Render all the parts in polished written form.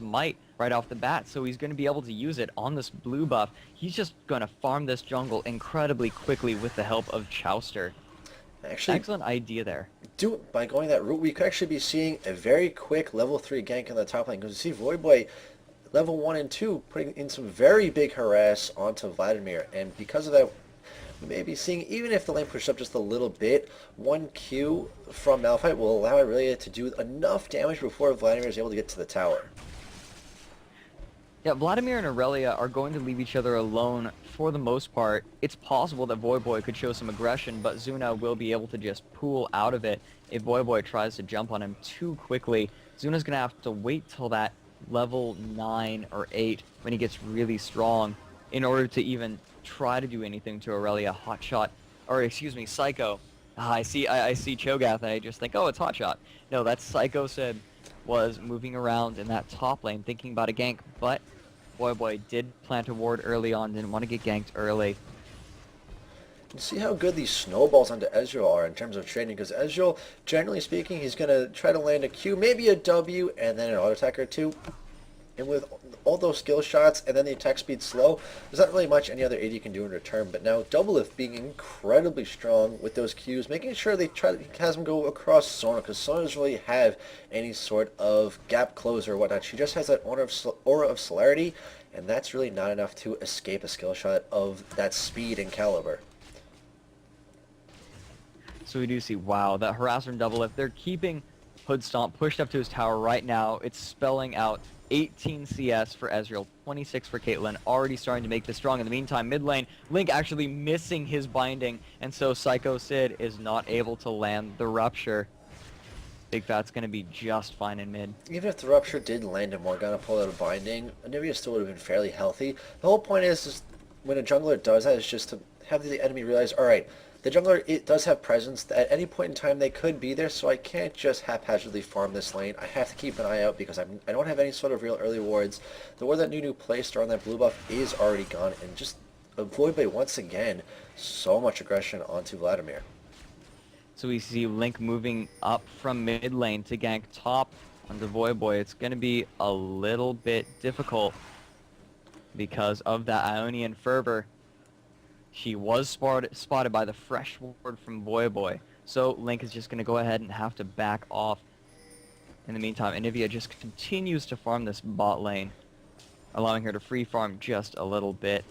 might right off the bat, so he's going to be able to use it on this blue buff. He's just going to farm this jungle incredibly quickly with the help of Chowster. Actually, Excellent idea there. by going that route, we could actually be seeing a very quick level 3 gank in the top lane. Because you see Voidboy level 1 and 2 putting in some very big harass onto Vladimir. And because of that, we may be seeing, even if the lane pushed up just a little bit, 1Q from Malphite will allow Aurelia to do enough damage before Vladimir is able to get to the tower. Yeah, Vladimir and Aurelia are going to leave each other alone for the most part. It's possible that Voidboy could show some aggression, but Zuna will be able to just pull out of it if Voidboy tries to jump on him too quickly. Zuna's going to have to wait till that level 9 or 8 when he gets really strong in order to even try to do anything to Aurelia. Hotshot, or excuse me, Psycho. I see Cho'Gath and I just think, oh, it's Hotshot. No, that's Psycho Sid was moving around in that top lane thinking about a gank, but Voidboy did plant a ward early on, didn't want to get ganked early. You see how good these snowballs onto Ezreal are in terms of trading, because Ezreal, generally speaking, he's going to try to land a Q, maybe a W, and then an auto attack or two. And with all those skill shots and then the attack speed slow, there's not really much any other AD can do in return. But now Doublelift being incredibly strong with those Qs, making sure they try to have them go across Sona, because Sona doesn't really have any sort of gap closer or whatnot. She just has that aura of celerity, and that's really not enough to escape a skill shot of that speed and caliber. So we do see, wow, that harasser and Doublelift, they're keeping Hood Stomp pushed up to his tower right now. It's spelling out 18 CS for Ezreal, 26 for Caitlyn, already starting to make this strong. In the meantime, mid lane, Link actually missing his binding, and so Psycho Sid is not able to land the Rupture. Big Fat's going to be just fine in mid. Even if the Rupture did land and Morgana pulled out a binding, Anivia still would have been fairly healthy. The whole point is when a jungler does that, is just to have the enemy realize, alright, the jungler, it does have presence. At any point in time, they could be there, so I can't just haphazardly farm this lane. I have to keep an eye out because I don't have any sort of real early wards. The ward that Nunu placed around that blue buff is already gone, and just avoid by once again so much aggression onto Vladimir. So we see Link moving up from mid lane to gank top onto Voidboy. It's going to be a little bit difficult because of that Ionian Fervor. She was spotted by the fresh ward from Voidboy, so Link is just going to go ahead and have to back off. In the meantime, Anivia just continues to farm this bot lane, allowing her to free farm just a little bit.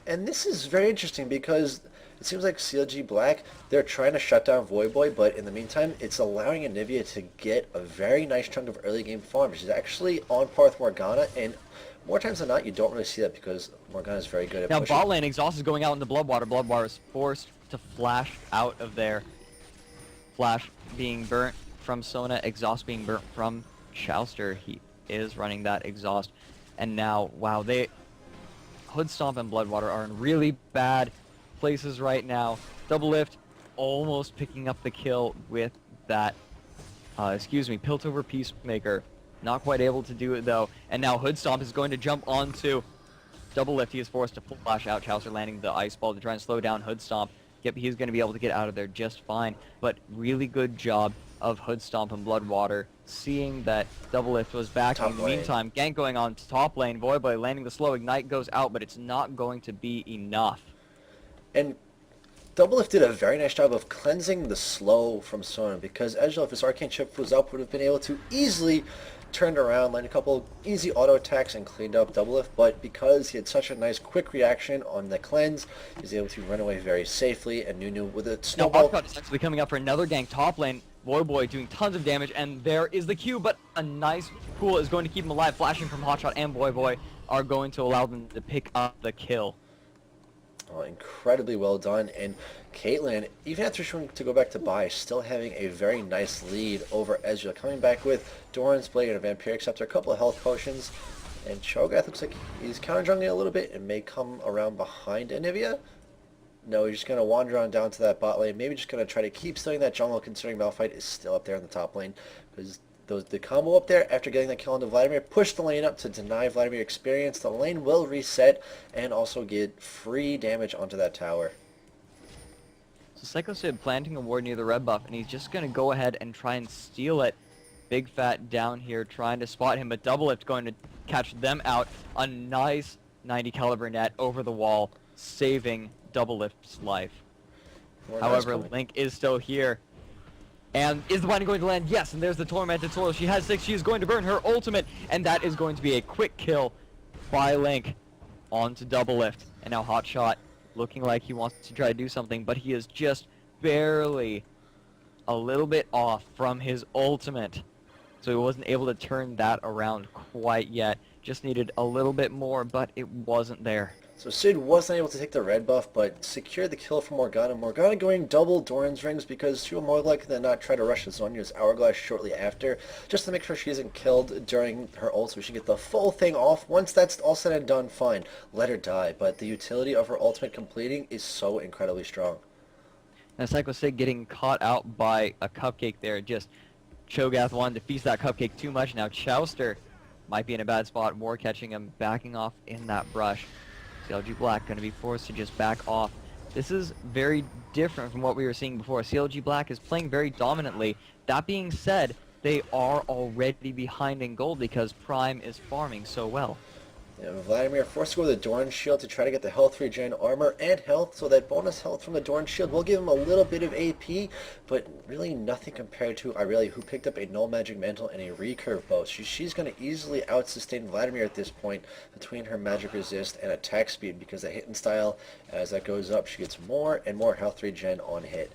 And this is very interesting because it seems like CLG Black, they're trying to shut down Voidboy, but in the meantime, it's allowing Anivia to get a very nice chunk of early game farm. She's actually on par with Morgana, and more times than not, you don't really see that because Morgana is very good at pushing. Now bot lane, Exhaust is going out into Bloodwater. Bloodwater is forced to flash out of there. Flash being burnt from Sona, Exhaust being burnt from Chowster. He is running that Exhaust. And now, wow, Hood Stomp and Bloodwater are in really bad places right now. Doublelift almost picking up the kill with that, Piltover Peacemaker. Not quite able to do it though. And now Hood Stomp is going to jump onto Doublelift. He is forced to flash out. Chowser landing the Ice Ball to try and slow down Hood Stomp. Yep, he's going to be able to get out of there just fine. But really good job of Hood Stomp and Bloodwater seeing that Doublelift was back. In the meantime, gank going on top lane. Voidboy landing the slow. Ignite goes out, but it's not going to be enough. And Doublelift did a very nice job of cleansing the slow from Sona, because Ezreal, if his Arcane Chip was up, would have been able to easily turn around, land a couple easy auto attacks, and cleaned up Doublelift. But because he had such a nice quick reaction on the cleanse, he was able to run away very safely, and Nunu with a snowball. Now Hotshot is actually coming up for another gank top lane. Voidboy doing tons of damage, and there is the Q, but a nice pool is going to keep him alive. Flashing from Hotshot and Voidboy are going to allow them to pick up the kill. Oh, incredibly well done. And Caitlyn, even after she went to go back to buy, still having a very nice lead over Ezreal. Coming back with Doran's Blade and a Vampiric Scepter, a couple of health potions. And Cho'Gath looks like he's counter-jungling a little bit and may come around behind Anivia. No, he's just going to wander on down to that bot lane. Maybe just going to try to keep stealing that jungle, considering Malphite is still up there in the top lane. Because the combo up there, after getting that kill onto Vladimir, pushed the lane up to deny Vladimir experience. The lane will reset and also get free damage onto that tower. So Psycho Sid planting a ward near the red buff, and he's just going to go ahead and try and steal it. Big Fat down here trying to spot him, but Double Lift going to catch them out. A nice 90 caliber net over the wall, saving Double Lift's life. However, Link is still here. And is the binding going to land? Yes, and there's the Tormented Soil. She has 6. She is going to burn her ultimate, and that is going to be a quick kill by Link onto Double Lift. And now Hotshot looking like he wants to try to do something, but he is just barely a little bit off from his ultimate. So he wasn't able to turn that around quite yet. Just needed a little bit more, but it wasn't there. So Sid wasn't able to take the red buff, but secured the kill for Morgana. Morgana going double Doran's rings because she will more likely than not try to rush the Zonya's Hourglass shortly after, just to make sure she isn't killed during her ult so she can get the full thing off. Once that's all said and done, fine, let her die. But the utility of her ultimate completing is so incredibly strong. Now Psycho Sid getting caught out by a cupcake there. Just Cho'Gath wanted to feast that cupcake too much. Now Chowster might be in a bad spot. War catching him, backing off in that brush. CLG Black going to be forced to just back off. This is very different from what we were seeing before. CLG Black is playing very dominantly. That being said, they are already behind in gold because Prime is farming so well. Yeah, Vladimir forced to go with the Doran Shield to try to get the health regen armor and health, so that bonus health from the Doran Shield will give him a little bit of AP, but really nothing compared to Irelia, who picked up a Null Magic Mantle and a Recurve Bow. She's going to easily out-sustain Vladimir at this point between her Magic Resist and attack speed, because the hit and style, as that goes up, she gets more and more health regen on hit.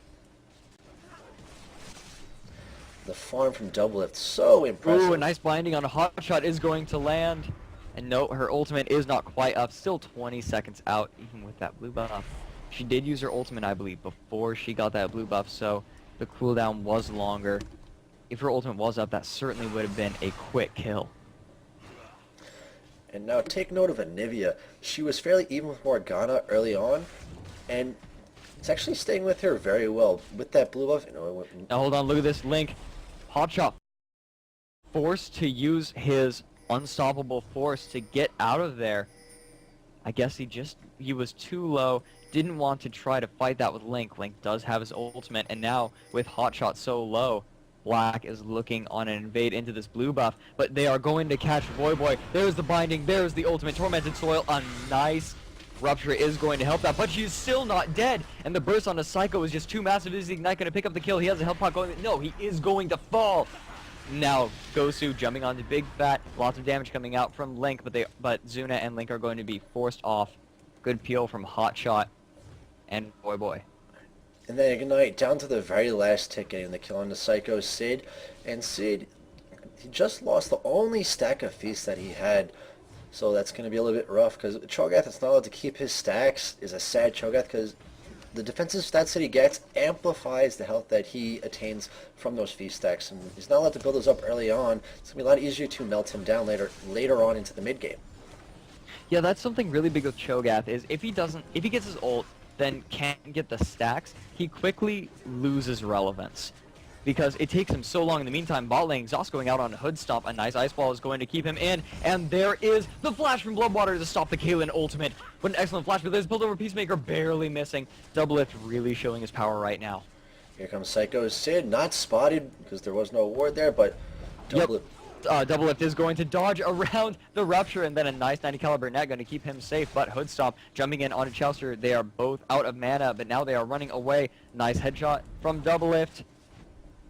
The farm from Double Lift, so impressive. Ooh, a nice binding on a Hotshot is going to land. And no, her ultimate is not quite up. Still 20 seconds out, even with that blue buff. She did use her ultimate, I believe, before she got that blue buff, so the cooldown was longer. If her ultimate was up, that certainly would have been a quick kill. And now take note of Anivia. She was fairly even with Morgana early on, and it's actually staying with her very well. With that blue buff, Now hold on, look at this. Link, Hotshot, forced to use his unstoppable force to get out of there. I guess he was too low, didn't want to try to fight that with Link. Link does have his ultimate, and now with Hotshot so low, Black is looking on an invade into this blue buff, but they are going to catch Voyboy. There's the binding, there's the ultimate. Tormented Soil, a nice rupture is going to help that, but she's still not dead, and the burst on the Psycho is just too massive. Is the Ignite going to pick up the kill? He has a health pot going. No, he is going to fall. Now, Gosu jumping onto Big Fat, lots of damage coming out from Link, but Zuna and Link are going to be forced off. Good peel from Hotshot and Voyboy. And then Ignite down to the very last tick, getting the kill on the Psycho Sid. And Sid, he just lost the only stack of feasts that he had. So that's going to be a little bit rough, because Cho'Gath is not allowed to keep his stacks. Is a sad Cho'Gath, because the defensive stats that he gets amplifies the health that he attains from those feast stacks, and he's not allowed to build those up early on. It's going to be a lot easier to melt him down later on into the mid game. Yeah, that's something really big with Cho'Gath, is if he gets his ult, then can't get the stacks, he quickly loses relevance. Because it takes him so long. In the meantime, bot lane, Exhaust going out on Hood Stomp. A nice Ice Ball is going to keep him in. And there is the flash from Bloodwater to stop the Caitlyn ultimate. What an excellent flash, but there's build over Peacemaker barely missing. Double Lift really showing his power right now. Here comes Psycho Sid, not spotted because there was no ward there, but Double Lift is going to dodge around the rupture, and then a nice 90 caliber net going to keep him safe. But Hood Stomp jumping in onto Chowster. They are both out of mana, but now they are running away. Nice headshot from Double Lift.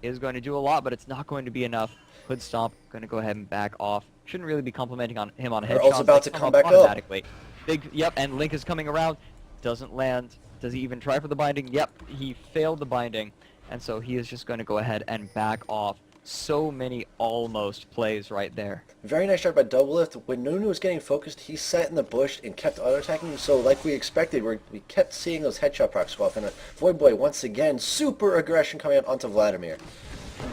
Is going to do a lot, but it's not going to be enough. Hood Stomp going to go ahead and back off. Shouldn't really be complimenting on him on headshots. Also about to come back automatically. Yep, and Link is coming around. Doesn't land. Does he even try for the binding? Yep, he failed the binding, and so he is just going to go ahead and back off. So many almost plays right there. Very nice shot by Double Lift. When Nunu was getting focused, he sat in the bush and kept auto-attacking. So like we expected, we kept seeing those headshot procs go off. And Voidboy, once again, super aggression coming out onto Vladimir.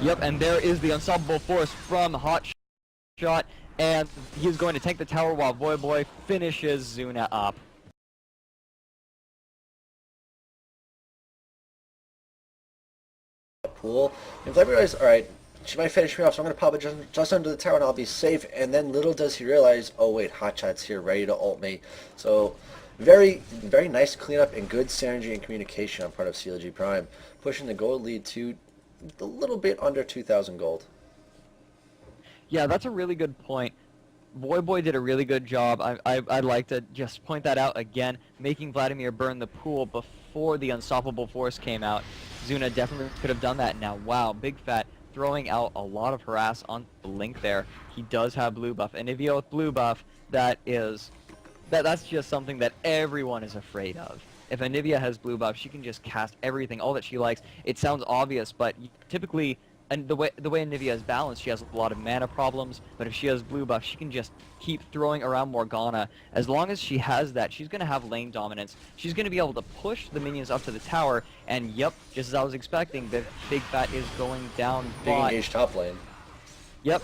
Yep, and there is the unstoppable force from Hotshot. And he's going to tank the tower while Voidboy finishes Zuna up. Pool. And Vladimir realized, alright, she might finish me off, so I'm going to pop it just under the tower and I'll be safe. And then little does he realize, oh wait, Hotshot's here ready to ult me. So very, very nice cleanup and good synergy and communication on part of CLG Prime, pushing the gold lead to a little bit under 2,000 gold. Yeah, that's a really good point. Boy did a really good job. I'd like to just point that out again, making Vladimir burn the pool before the unstoppable force came out. Zuna definitely could have done that. Now, wow, Big Fat throwing out a lot of harass on the Link there. He does have blue buff. And Anivia with blue buff, that's just something that everyone is afraid of. If Anivia has blue buff, she can just cast everything, all that she likes. It sounds obvious, but typically, and the way Anivia is balanced, she has a lot of mana problems, but if she has blue buff, she can just keep throwing around Morgana. As long as she has that, she's going to have lane dominance. She's going to be able to push the minions up to the tower, and yep, just as I was expecting, the Big Fat is going down Big bot. engaged top lane. Yep.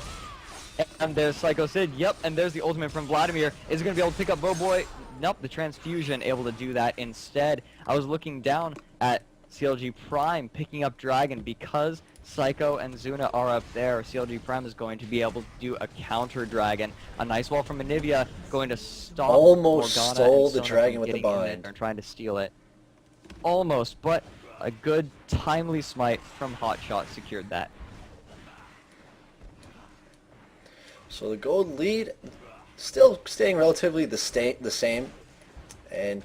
And there's Psycho Sid, yep, and there's the ultimate from Vladimir. Is he going to be able to pick up Boy? Nope, the transfusion able to do that instead. I was looking down at CLG Prime picking up Dragon because Psycho and Zuna are up there. CLG Prime is going to be able to do a counter Dragon. A nice wall from Anivia going to stop Almost Morgana stole and the Sona Dragon from with the getting in there bind. and trying to steal it. Almost, but a good timely smite from Hotshot secured that. So the gold lead still staying relatively the same. And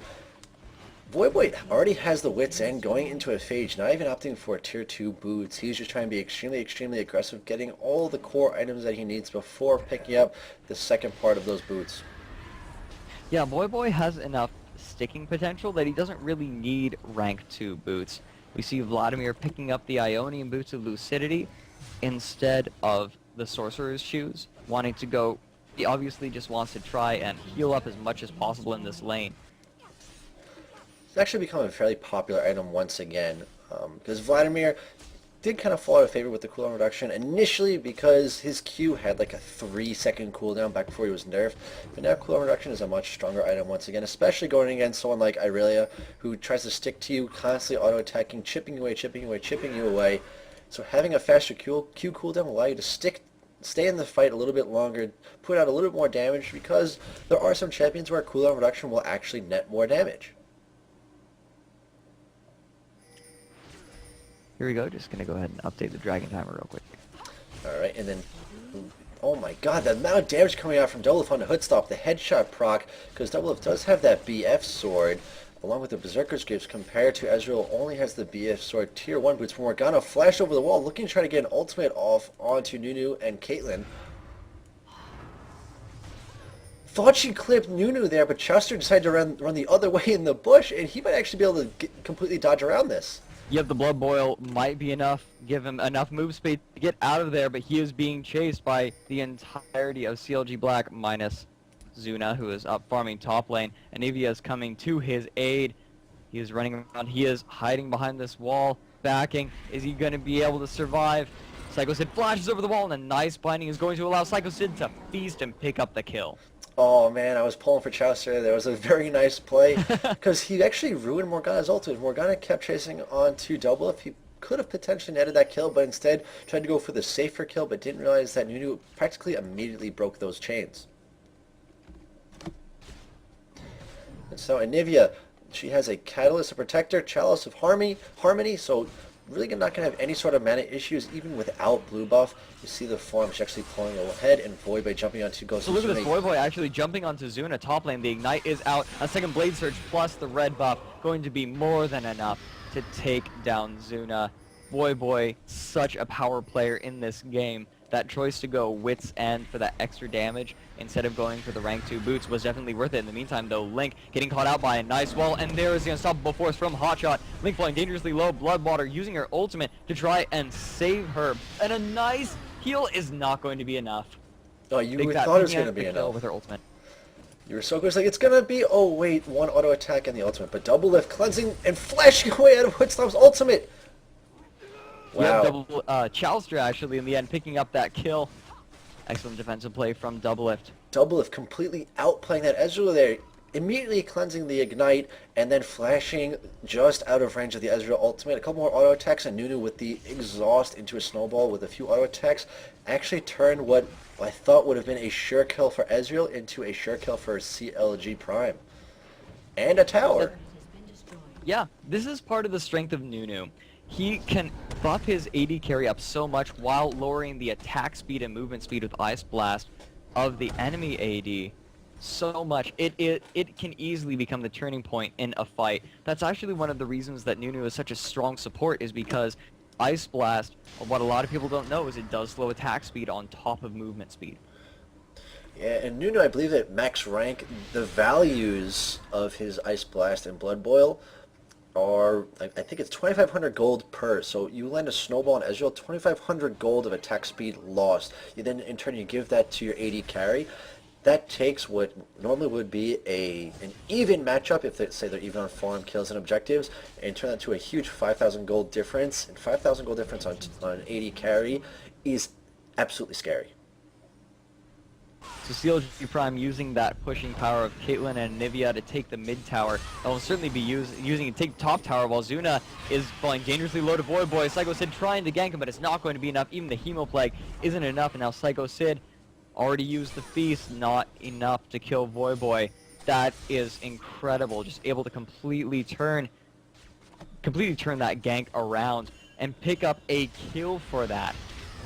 Boy already has the wits end going into a phase, not even opting for tier 2 boots. He's just trying to be extremely aggressive, getting all the core items that he needs before picking up the second part of those boots. Yeah, Boy has enough sticking potential that he doesn't really need rank 2 boots. We see Vladimir picking up the Ionian boots of Lucidity instead of the Sorcerer's Shoes, wanting to go... He obviously just wants to try and heal up as much as possible in this lane. It's actually become a fairly popular item once again, because Vladimir did kind of fall out of favor with the cooldown reduction initially because his Q had like a 3-second cooldown back before he was nerfed, but now cooldown reduction is a much stronger item once again, especially going against someone like Irelia who tries to stick to you, constantly auto-attacking, chipping you away. So having a faster Q cooldown will allow you to stay in the fight a little bit longer, put out a little bit more damage, because there are some champions where cooldown reduction will actually net more damage. Here we go, just gonna go ahead and update the Dragon timer real quick. Alright, and then, oh my god, the amount of damage coming out from Doublelift on the hood stop, the headshot proc, because Doublelift does have that BF sword, along with the Berserker's Grips, compared to Ezreal only has the BF sword tier 1 boots. Morgana flashed over the wall, looking to try to get an ultimate off onto Nunu and Caitlyn. Thought she clipped Nunu there, but Chester decided to run the other way in the bush, and he might actually be able to completely dodge around this. Yep, the Blood Boil might be enough, give him enough move speed to get out of there, but he is being chased by the entirety of CLG Black minus Zuna, who is up farming top lane. Anivia is coming to his aid. He is running around. He is hiding behind this wall, backing. Is he going to be able to survive? Psycho Sid flashes over the wall, and a nice binding is going to allow Psycho Sid to feast and pick up the kill. Oh man, I was pulling for Chaucer. There was a very nice play because he actually ruined Morgana's ultimate. Morgana kept chasing on to Doublelift. He could have potentially netted that kill, but instead tried to go for the safer kill, but didn't realize that Nunu practically immediately broke those chains. And so Anivia, she has a Catalyst, a Protector, Chalice of Harmony, so really not going to have any sort of mana issues even without blue buff. You see the form, she's actually pulling ahead, and Void jumping onto Ghost. So look at this Void actually jumping onto Zuna top lane. The Ignite is out. A second Blade Surge plus the red buff going to be more than enough to take down Zuna. Void, such a power player in this game. That choice to go Wits End for that extra damage instead of going for the rank 2 boots was definitely worth it. In the meantime, though, Link getting caught out by a nice wall, and there is the unstoppable force from Hotshot. Link flying dangerously low, Bloodwater using her ultimate to try and save her. And a nice heal is not going to be enough. Oh, you thought it was going to be enough. With her ultimate. You were so close, like, it's going to be, oh wait, one auto attack and the ultimate, but double lift, cleansing, and flashing away out of Woodstop's ultimate. Wow. Yeah, double Chalstra actually in the end picking up that kill. Excellent defensive play from Doublelift. Doublelift completely outplaying that Ezreal there, immediately cleansing the Ignite, and then flashing just out of range of the Ezreal ultimate. A couple more auto attacks, and Nunu with the exhaust into a snowball with a few auto attacks actually turned what I thought would have been a sure kill for Ezreal into a sure kill for CLG Prime. And a tower. Yeah, this is part of the strength of Nunu. he can buff his AD carry up so much while lowering the attack speed and movement speed with Ice Blast of the enemy AD so much. It can easily become the turning point in a fight. That's actually one of the reasons that Nunu is such a strong support, is because Ice Blast, what a lot of people don't know is it does slow attack speed on top of movement speed. Yeah, and Nunu, I believe at max rank, the values of his Ice Blast and Blood Boil are, I think it's 2,500 gold per. So you land a snowball on Ezreal, 2,500 gold of attack speed lost. You then, in turn, you give that to your AD carry. That takes what normally would be an even matchup, if they say they're even on farm kills and objectives, and turn that to a huge 5,000 gold difference. And 5,000 gold difference on AD carry is absolutely scary. So CLG Prime using that pushing power of Caitlyn and Nivea to take the mid tower. That will certainly be using it to take top tower, while Zuna is falling dangerously low to Void Boy. Psycho Sid trying to gank him, but it's not going to be enough. Even the Hemo Plague isn't enough, and now Psycho Sid already used the Feast, not enough to kill Void Boy. That is incredible, just able to completely turn that gank around and pick up a kill for that.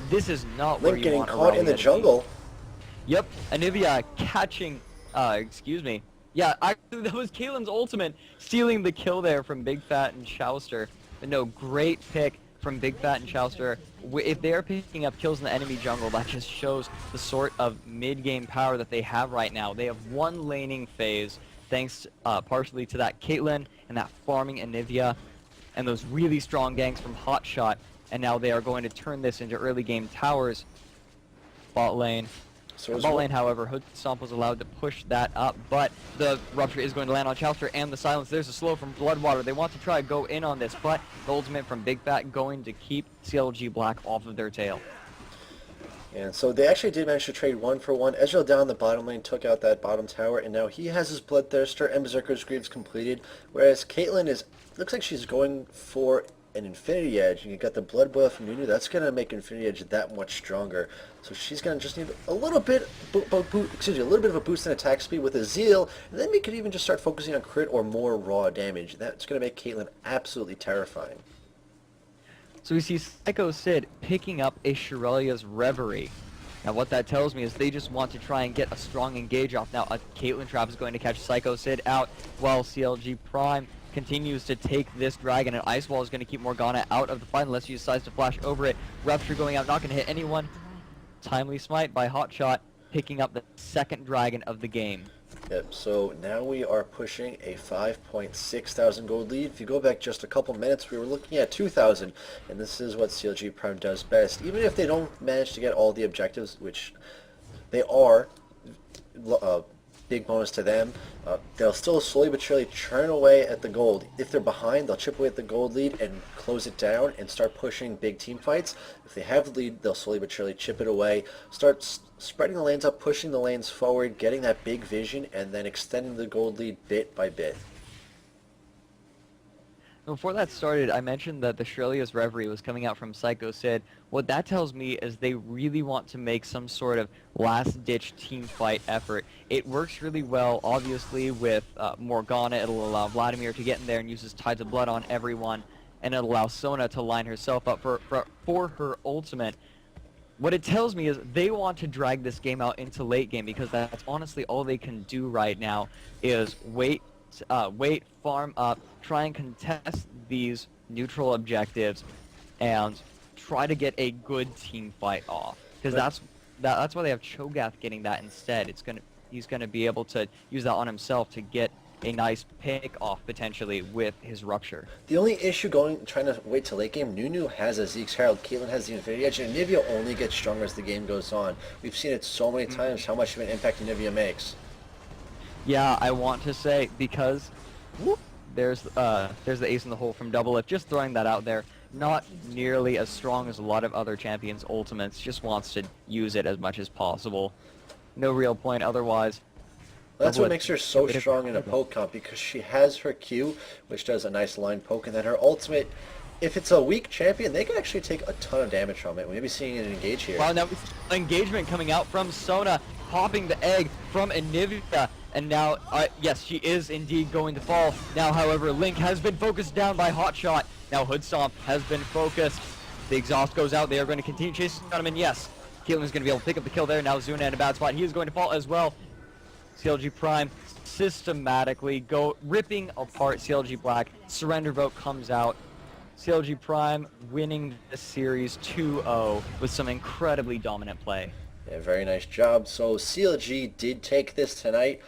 This is not where you want Link getting caught in the jungle. Yep, Anivia catching, excuse me. Yeah, actually that was Caitlyn's ultimate, stealing the kill there from Big Fat and Chouster. But no, great pick from Big Fat and Chouster. If they're picking up kills in the enemy jungle, that just shows the sort of mid-game power that they have right now. They have one laning phase, thanks partially to that Caitlyn and that farming Anivia, and those really strong ganks from Hotshot, and now they are going to turn this into early game towers. Bot lane. Bot lane, however, Hood Stomp was allowed to push that up, but the Rupture is going to land on Chouster and the Silence. There's a slow from Bloodwater. They want to try to go in on this, but the ultimate from Big Fat going to keep CLG Black off of their tail. And so they actually did manage to trade 1-for-1. Ezreal down the bottom lane took out that bottom tower, and now he has his Bloodthirster and Berserker's Greaves completed, whereas Caitlyn looks like she's going for an Infinity Edge, and you got the Blood Boil from Nunu. That's going to make Infinity Edge that much stronger. So she's going to just need a little bit, a little bit of a boost in attack speed with a Zeal, and then we could even just start focusing on crit or more raw damage. That's going to make Caitlyn absolutely terrifying. So we see Psycho Sid picking up a Shirelia's Reverie. Now what that tells me is they just want to try and get a strong engage off. Now a Caitlyn Trap is going to catch Psycho Sid out, while CLG Prime continues to take this dragon, and Ice Wall is going to keep Morgana out of the fight unless he decides to flash over it. Rupture going out, not going to hit anyone. Timely Smite by Hotshot, picking up the second dragon of the game. Yep, so now we are pushing a 5.6 thousand gold lead. If you go back just a couple minutes, we were looking at 2,000, and this is what CLG Prime does best. Even if they don't manage to get all the objectives, which they are, big bonus to them, they'll still slowly but surely churn away at the gold. If they're behind, they'll chip away at the gold lead and close it down and start pushing big team fights. If they have the lead, they'll slowly but surely chip it away, start spreading the lanes up, pushing the lanes forward, getting that big vision, and then extending the gold lead bit by bit. Before that started, I mentioned that the Shirelia's Reverie was coming out from Psycho Sid. What that tells me is they really want to make some sort of last-ditch team fight effort. It works really well, obviously, with Morgana. It'll allow Vladimir to get in there and use his Tides of Blood on everyone, and it'll allow Sona to line herself up for her ultimate. What it tells me is they want to drag this game out into late game, because that's honestly all they can do right now is wait, farm up, try and contest these neutral objectives, and try to get a good team fight off. Because that's why they have Cho'Gath getting that instead. He's gonna be able to use that on himself to get a nice pick off potentially with his Rupture. The only issue trying to wait till late game, Nunu has a Zeke's Herald, Caitlyn has the Infinity Edge, and Nivea only gets stronger as the game goes on. We've seen it so many times how much of an impact Nivea makes. Yeah, I want to say, because there's the ace in the hole from Double Lift. Just throwing that out there. Not nearly as strong as a lot of other champions' ultimates. Just wants to use it as much as possible. No real point otherwise. That's what makes her so strong in a poke comp, because she has her Q, which does a nice line poke, and then her ultimate, if it's a weak champion, they can actually take a ton of damage from it. We may be seeing an engage here. Wow, now engagement coming out from Sona. popping the egg from Anivia. And now, yes, she is indeed going to fall. Now, however, Link has been focused down by Hotshot. Now, Hood Stomp has been focused. The exhaust goes out. They are going to continue chasing him, and yes, Caitlyn is going to be able to pick up the kill there. Now, Zuna in a bad spot. He is going to fall as well. CLG Prime systematically ripping apart CLG Black. Surrender vote comes out. CLG Prime winning the series 2-0 with some incredibly dominant play. Yeah, very nice job. So CLG did take this tonight.